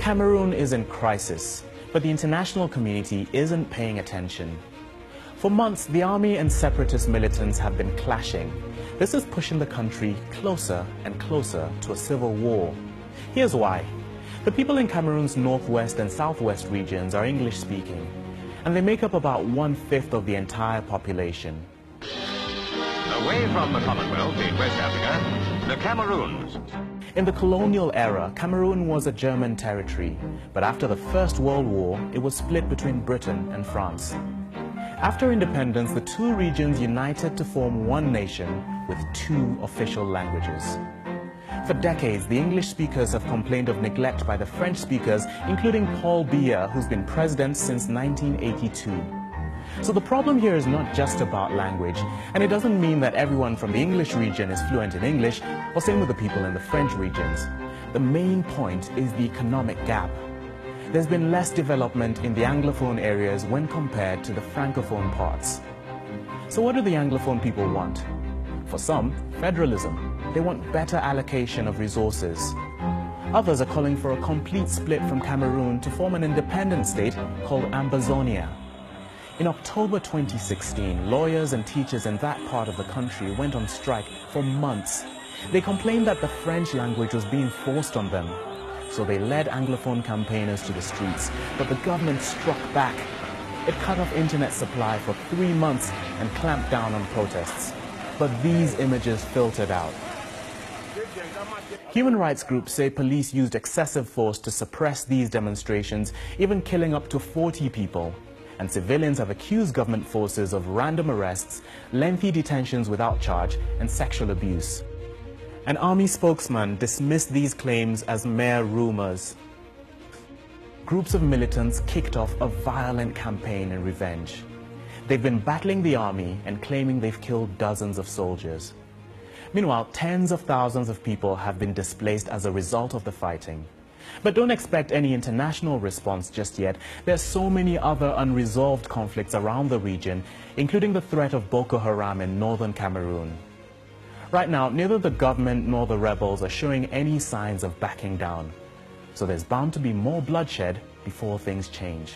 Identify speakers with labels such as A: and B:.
A: Cameroon is in crisis, but the international community isn't paying attention. For months, the army and separatist militants have been clashing. This is pushing the country closer and closer to a civil war. Here's why. The people in Cameroon's northwest and southwest regions are English-speaking, and they make up about 1/5 of the entire population.
B: Away from the Commonwealth in West Africa, the Cameroons.
A: In the colonial era, Cameroon was a German territory, but after the First World War, it was split between Britain and France. After independence, the two regions united to form one nation with two official languages. For decades, the English speakers have complained of neglect by the French speakers, including Paul Biya, who's been president since 1982. So the problem here is not just about language, and it doesn't mean that everyone from the English region is fluent in English, or same with the people in the French regions. The main point is the economic gap. There's been less development in the Anglophone areas when compared to the Francophone parts. So what do the Anglophone people want? For some, federalism. They want better allocation of resources. Others are calling for a complete split from Cameroon to form an independent state called Ambazonia. In October 2016, lawyers and teachers in that part of the country went on strike for months. They complained that the French language was being forced on them. So they led Anglophone campaigners to the streets, but the government struck back. It cut off internet supply for 3 months and clamped down on protests. But these images filtered out. Human rights groups say police used excessive force to suppress these demonstrations, even killing up to 40 people. And civilians have accused government forces of random arrests, lengthy detentions without charge, and sexual abuse. An army spokesman dismissed these claims as mere rumors. Groups of militants kicked off a violent campaign in revenge. They've been battling the army and claiming they've killed dozens of soldiers. Meanwhile, tens of thousands of people have been displaced as a result of the fighting. But don't expect any international response just yet. There's so many other unresolved conflicts around the region, including the threat of Boko Haram in northern Cameroon. Right now, neither the government nor the rebels are showing any signs of backing down. So there's bound to be more bloodshed before things change.